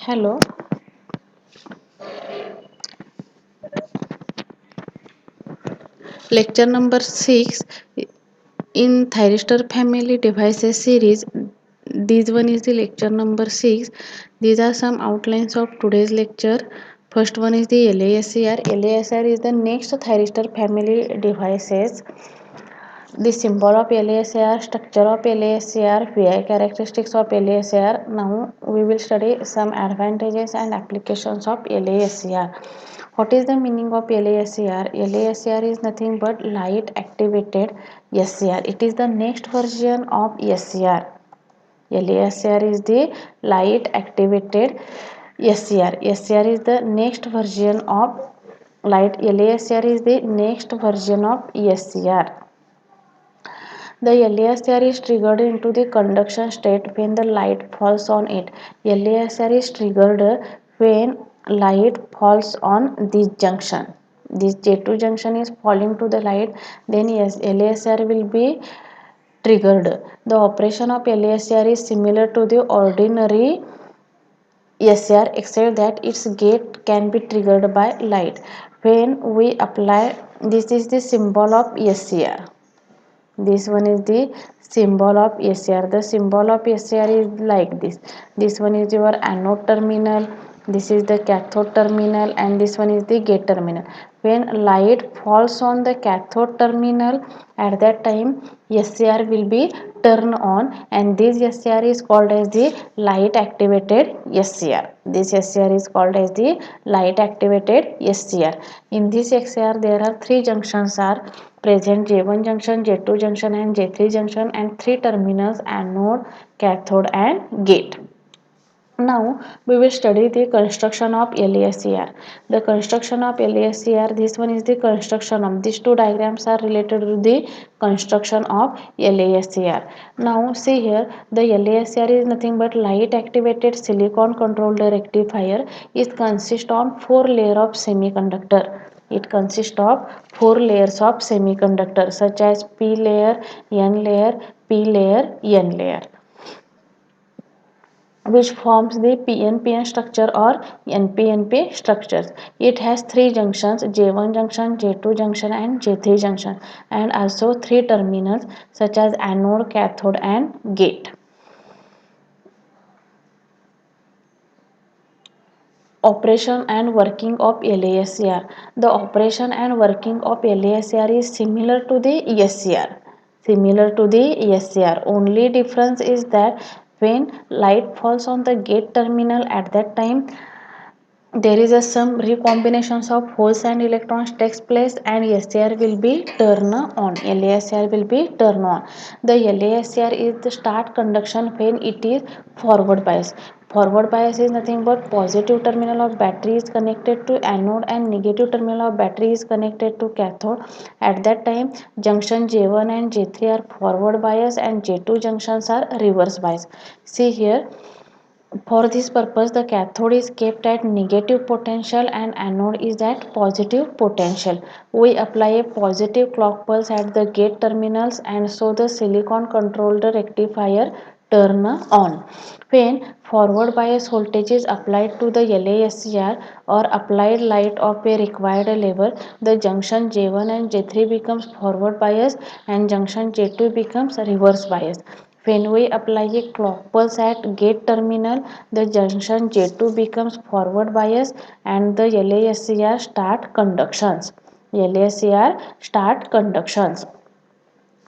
Hello, lecture number 6 in thyristor family devices series. This one is the lecture number 6. These are some outlines of today's lecture. First one is the LASCR. LASCR is the next thyristor family devices. The symbol of LASCR, structure of LASCR, VI characteristics of LASCR. Now we will study some advantages and applications of LASCR. What is the meaning of LASCR? LASCR is nothing but light activated SCR. It is the next version of SCR. LASCR is the light activated SCR. SCR is the next version of light. LASCR is the next version of SCR. The LASR is triggered into the conduction state when the light falls on it. LASR is triggered when light falls on this junction. This J2 junction is falling to the light, then yes, LASR will be triggered. The operation of LASR is similar to the ordinary SR except that its gate can be triggered by light. When we apply, this is the symbol of SCR. This one is the symbol of SCR. The symbol of SCR is like this. This one is your anode terminal, this is the cathode terminal, and this one is the gate terminal. When light falls on the cathode terminal, at that time SCR will be turned on, and this SCR is called as the light activated SCR. This SCR is called as the light activated SCR. In this SCR there are three junctions are present: J1 junction, J2 junction, and J3 junction, and three terminals: anode, cathode, and gate. Now we will study the construction of LASCR. The construction of LASCR, this one is the construction of, these two diagrams are related to the construction of LASCR. Now see here, the LASCR is nothing but light activated silicon controlled rectifier. It consists of four layers of semiconductor. It consists of four layers of semiconductor such as P layer, N layer, P layer, N layer, which forms the PNPN structure or NPNP structures. It has three junctions: J1 junction, J2 junction, and J3 junction, and also three terminals such as anode, cathode, and gate. Operation and working of LASCR. The operation and working of LASCR is similar to the SCR. Similar to the SCR. Only difference is that when light falls on the gate terminal, at that time there is some recombinations of holes and electrons takes place, and SCR will be turned on. LASCR will be turned on. The LASCR is the start conduction when it is forward bias. Forward bias is nothing but positive terminal of battery is connected to anode and negative terminal of battery is connected to cathode. At that time junction J1 and J3 are forward bias and J2 junctions are reverse bias. See here, for this purpose, the cathode is kept at negative potential and anode is at positive potential. We apply a positive clock pulse at the gate terminals, and so the silicon controlled rectifier turn on. When forward bias voltage is applied to the LASCR or applied light of a required level, the junction J1 and J3 becomes forward bias and junction J2 becomes reverse bias. When we apply a clock pulse at gate terminal, the junction J2 becomes forward bias and the LASCR start conductions. LASCR start conductions.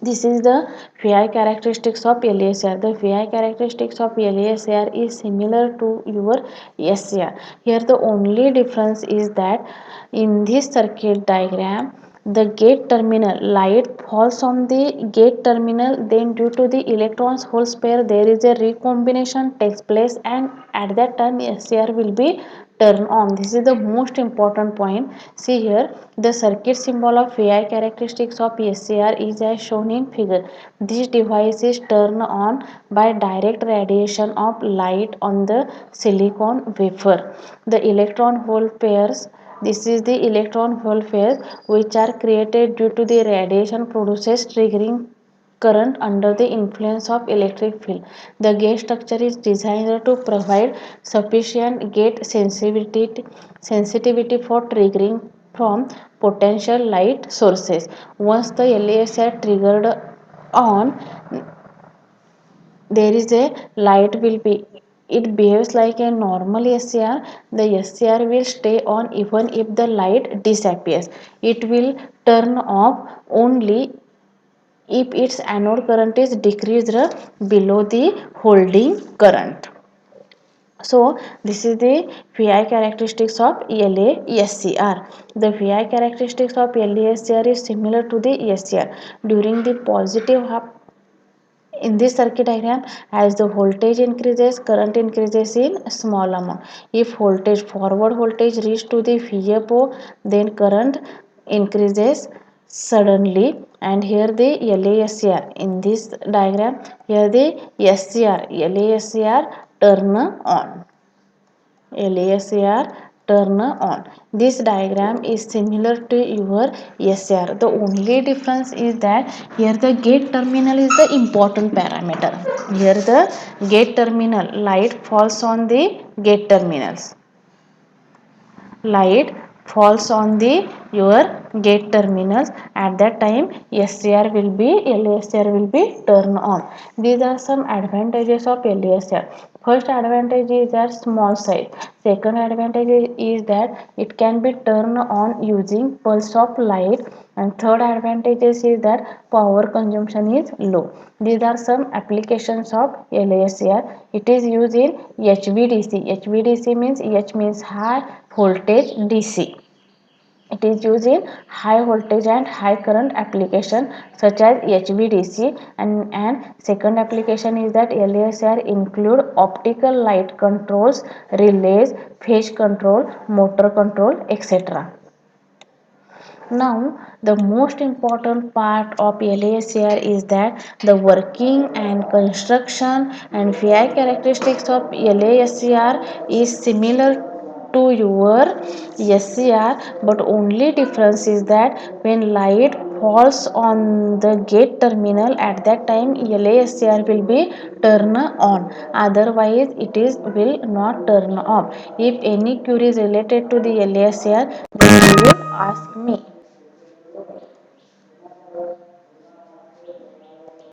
This is the VI characteristics of LASR. The VI characteristics of LASR is similar to your SCR. Here the only difference is that in this circuit diagram, the gate terminal light falls on the gate terminal, then due to the electrons holes pair there is a recombination takes place, and at that time SCR will be turn on. This is the most important point. See here, the circuit symbol of VI characteristics of SCR is as shown in figure. This device is turned on by direct radiation of light on the silicon wafer. The electron hole pairs, this is the electron hole pairs which are created due to the radiation produces triggering current under the influence of electric field. The gate structure is designed to provide sufficient gate sensitivity for triggering from potential light sources. Once the LES are triggered on, there is a light will be, it behaves like a normal SCR. The SCR will stay on even if the light disappears. It will turn off only if its anode current is decreased below the holding current. So this is the VI characteristics of LASCR. The VI characteristics of LASCR is similar to the SCR. During the positive half, in this circuit diagram, as the voltage increases, current increases in small amount. If voltage, forward voltage reach to the VFO, then current increases suddenly. And here the LASCR, in this diagram, here the SCR, LASCR turn on. LASCR turn on. This diagram is similar to your SCR. The only difference is that here the gate terminal is the important parameter. Here the gate terminal, light falls on the gate terminals. Light falls on the your gate terminals. At that time SCR will be, LASCR will be turned on. These are some advantages of LASCR. First advantage is that small size. Second advantage is that it can be turned on using pulse of light. And third advantage is that power consumption is low. These are some applications of LASCR. It is used in HVDC. HVDC means, H means high voltage DC. It is used in high voltage and high current application such as HVDC. And second application is that LASR include optical light controls, relays, phase control, motor control, etc. Now, the most important part of LASR is that the working and construction and VI characteristics of LASR is similar to your SCR, but only difference is that when light falls on the gate terminal, at that time LASCR will be turn on, otherwise it is will not turn off. If any queries related to the LASCR, then you will ask me.